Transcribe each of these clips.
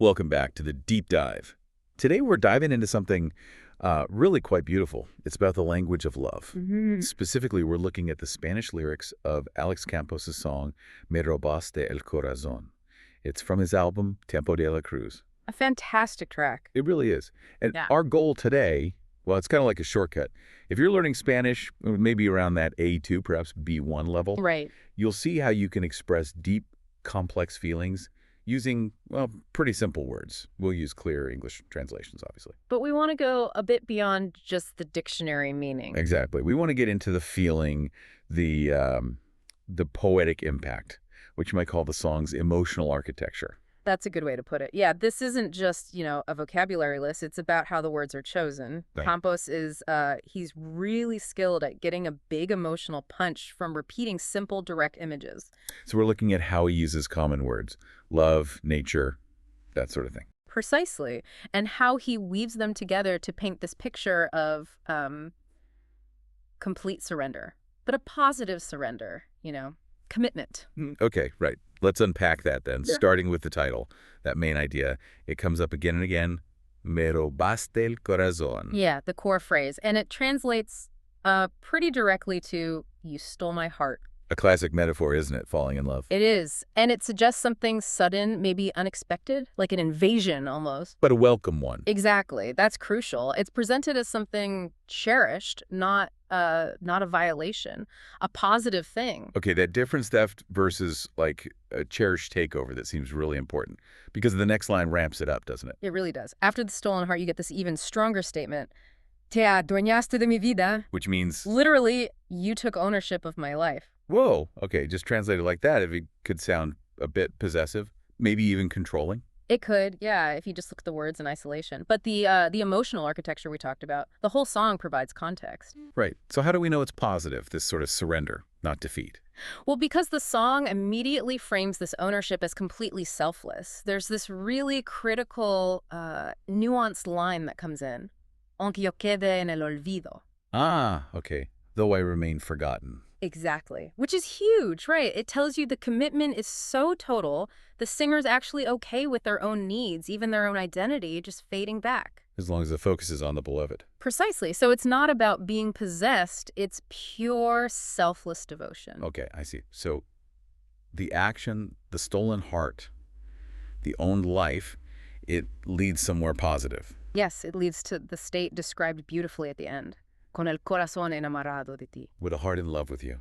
Welcome back to the deep dive. Today we're diving into something really quite beautiful. It's about the language of love. Specifically, we're looking at the Spanish lyrics of Alex Campos' song Me robaste el corazón. It's from his album Tiempo de la Cruz. A fantastic track. It really is. And Yeah. our goal today, well, it's kind of like a shortcut. If you're learning Spanish, maybe around that A2, perhaps B1 level, Right. you'll see how you can express deep, complex feelings using, well, pretty simple words. We'll use clear English translations, obviously. But we want to go a bit beyond just the dictionary meaning. Exactly. We want to get into the feeling, the poetic impact, which you might call the song's emotional architecture. That's a good way to put it. Yeah, this isn't just, a vocabulary list. It's about how the words are chosen. Right. Campos is, he's really skilled at getting a big emotional punch from repeating simple, direct images. So we're looking at how he uses common words, love, nature, that sort of thing. Precisely. And how he weaves them together to paint this picture of complete surrender. But a positive surrender, commitment. Okay, right. Let's unpack that then, Sure. starting with the title, that main idea. It comes up again and again, Me robaste el corazón. Yeah, the core phrase. And it translates pretty directly to, you stole my heart. A classic metaphor, isn't it, falling in love? It is. And it suggests something sudden, maybe unexpected, like an invasion almost. But a welcome one. Exactly. That's crucial. It's presented as something cherished, not a violation, a positive thing. Okay, that difference theft versus like a cherished takeover, that seems really important because the next line ramps it up, doesn't it? It really does. After the stolen heart, you get this even stronger statement. Te adueñaste de mi vida. Which means, Literally, you took ownership of my life. whoa, okay, just translated like that, if it could sound a bit possessive, maybe even controlling. It could, yeah, if you just look at the words in isolation. But the emotional architecture we talked about, the whole song provides context. Right. So how do we know it's positive, this sort of surrender, not defeat? Well, because the song immediately frames this ownership as completely selfless. There's this really critical, nuanced line that comes in. Aunque yo quede en el olvido. Ah, okay. Though I remain forgotten. Exactly. Which is huge, right? It tells you the commitment is so total, the singer's actually okay with their own needs, even their own identity, just fading back. As long as the focus is on the beloved. Precisely. So it's not about being possessed, it's pure selfless devotion. Okay, I see. So the action, the stolen heart, the owned life, it leads somewhere positive. Yes, it leads to the state described beautifully at the end. Con el corazón enamorado de ti. With a heart in love with you.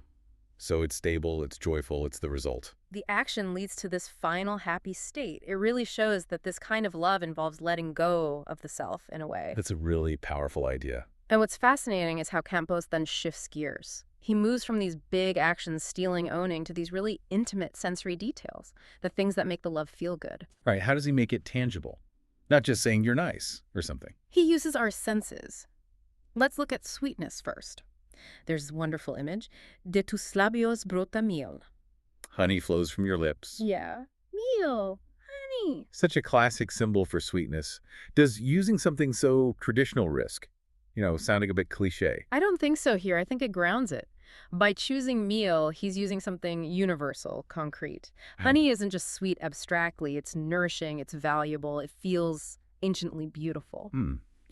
So it's stable, it's joyful, it's the result. The action leads to this final happy state. It really shows that this kind of love involves letting go of the self in a way. That's a really powerful idea. And what's fascinating is how Campos then shifts gears. He moves from these big actions, stealing, owning, to these really intimate sensory details, the things that make the love feel good. All right, how does he make it tangible? Not just saying you're nice or something. He uses our senses. Let's look at sweetness first. There's this wonderful image. De tus labios brota miel. Honey flows from your lips. Yeah. Miel. Honey. Such a classic symbol for sweetness. Does using something so traditional risk? Sounding a bit cliche. I don't think so here. I think it grounds it. By choosing meal, he's using something universal, concrete. Honey isn't just sweet abstractly. It's nourishing, it's valuable, it feels anciently beautiful.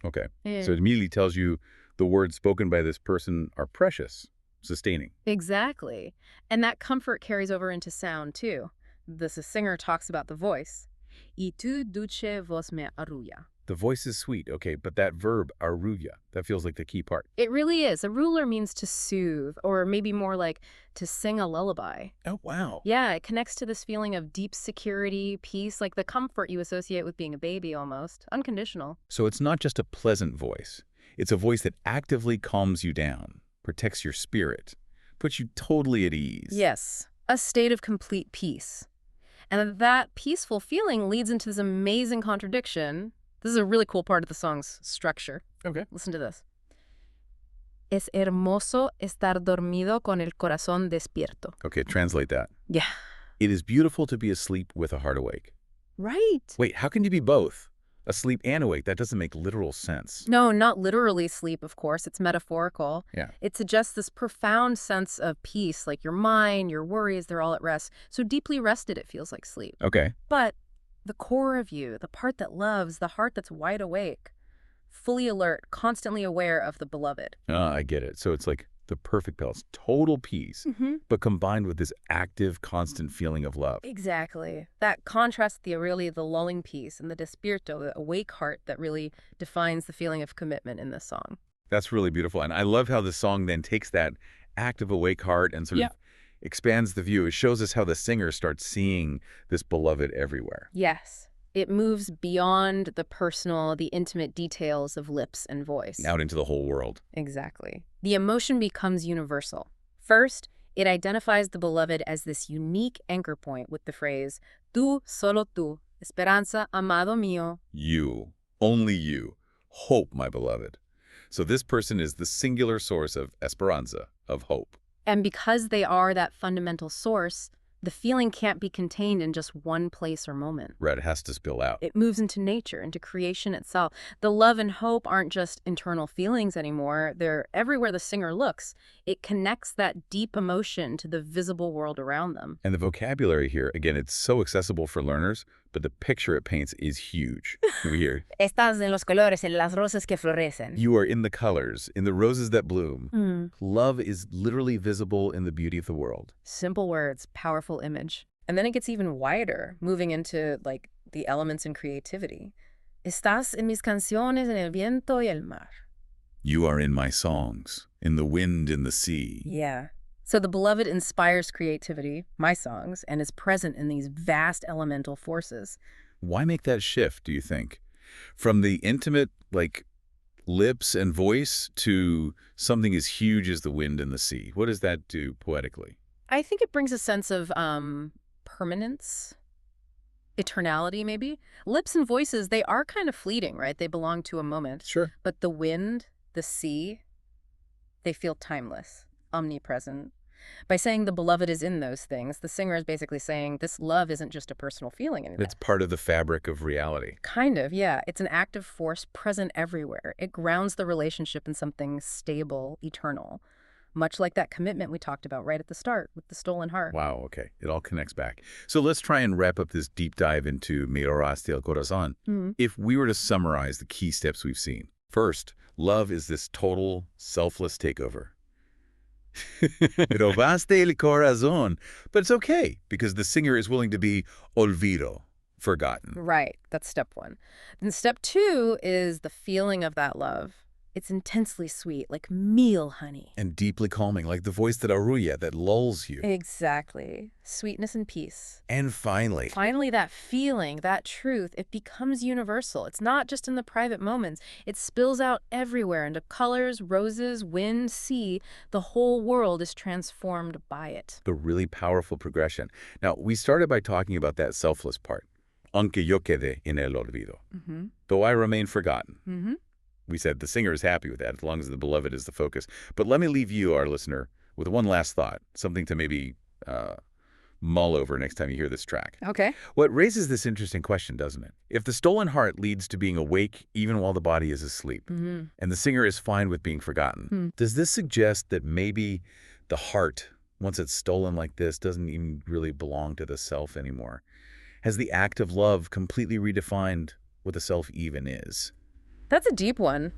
Okay. Yeah. So it immediately tells you the words spoken by this person are precious, sustaining. Exactly. And that comfort carries over into sound, too. The singer talks about the voice. Y tu dulce voz me arrulla. The voice is sweet, okay, but that verb, arrulla, that feels like the key part. It really is. Arrulla means to soothe, or maybe more like to sing a lullaby. Oh, wow. Yeah, it connects to this feeling of deep security, peace, like the comfort you associate with being a baby almost. Unconditional. So it's not just a pleasant voice. It's a voice that actively calms you down, protects your spirit, puts you totally at ease. Yes, a state of complete peace. And that peaceful feeling leads into this amazing contradiction. This is a really cool part of the song's structure. Okay. Listen to this. Es hermoso estar dormido con el corazón despierto. Okay, translate that. Yeah. It is beautiful to be asleep with a heart awake. Right. Wait, how can you be both? Asleep and awake? That doesn't make literal sense. No, not literally sleep, of course. It's metaphorical. Yeah. It suggests this profound sense of peace, like your mind, your worries, they're all at rest. So deeply rested, it feels like sleep. Okay. But The core of you, the part that loves, the heart that's wide awake, fully alert, constantly aware of the beloved. I get it. So it's like the perfect balance, total peace, but combined with this active, constant feeling of love. Exactly. That contrasts really the lulling piece and the despierto, the awake heart that really defines the feeling of commitment in this song. That's really beautiful. And I love how the song then takes that active, awake heart and sort of expands the view. It shows us how the singer starts seeing this beloved everywhere. Yes. It moves beyond the personal, the intimate details of lips and voice. Out into the whole world. Exactly. The emotion becomes universal. First, it identifies the beloved as this unique anchor point with the phrase, tú, solo tú, Esperanza, amado mío. You, only you, hope, my beloved. So this person is the singular source of Esperanza, of hope. And because they are that fundamental source, the feeling can't be contained in just one place or moment. Right, it has to spill out. It moves into nature, into creation itself. The love and hope aren't just internal feelings anymore. They're everywhere the singer looks. It connects that deep emotion to the visible world around them. And the vocabulary here, again, it's so accessible for learners, but the picture it paints is huge. We hear, Estás en los colores, en las rosas que florecen. you are in the colors, in the roses that bloom. Love is literally visible in the beauty of the world. Simple words, powerful image. And then it gets even wider, moving into like the elements and creativity. Estás en mis canciones, en el viento y el mar. You are in my songs, in the wind, in the sea. Yeah. So the beloved inspires creativity, my songs, and is present in these vast elemental forces. Why make that shift, do you think? From the intimate, like, lips and voice to something as huge as the wind and the sea. What does that do poetically? I think it brings a sense of permanence, eternality maybe. Lips and voices, they are kind of fleeting, right? They belong to a moment. Sure. But the wind, the sea, they feel timeless, omnipresent. By saying the beloved is in those things, the singer is basically saying this love isn't just a personal feeling anymore. It's part of the fabric of reality. Kind of, yeah. It's an active force present everywhere. It grounds the relationship in something stable, eternal. Much like that commitment we talked about right at the start with the stolen heart. Wow, okay. It all connects back. So let's try and wrap up this deep dive into Me robaste el corazón. If we were to summarize the key steps we've seen. First, love is this total, selfless takeover. Robaste el corazón. But it's okay, because the singer is willing to be olvido, forgotten. Right. That's step one. Then step two is the feeling of that love. It's intensely sweet, like meal honey. And deeply calming, like the voice that arrulla, that lulls you. Exactly. Sweetness and peace. And finally, That feeling, that truth, it becomes universal. It's not just in the private moments. It spills out everywhere into colors, roses, wind, sea. The whole world is transformed by it. the really powerful progression. Now, we started by talking about that selfless part. Aunque yo quede en el olvido. Though I remain forgotten. We said the singer is happy with that as long as the beloved is the focus. But let me leave you, our listener, with one last thought, something to maybe mull over next time you hear this track. Okay. What raises this interesting question, doesn't it? If the stolen heart leads to being awake even while the body is asleep, and the singer is fine with being forgotten, does this suggest that maybe the heart, once it's stolen like this, doesn't even really belong to the self anymore? Has the act of love completely redefined what the self even is? That's a deep one.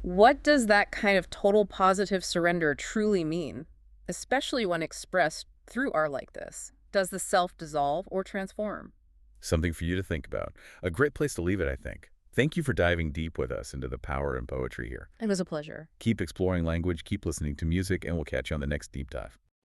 What does that kind of total positive surrender truly mean, especially when expressed through art like this? Does the self dissolve or transform? Something for you to think about. A great place to leave it, I think. Thank you for diving deep with us into the power in poetry here. It was a pleasure. Keep exploring language, keep listening to music, and we'll catch you on the next deep dive.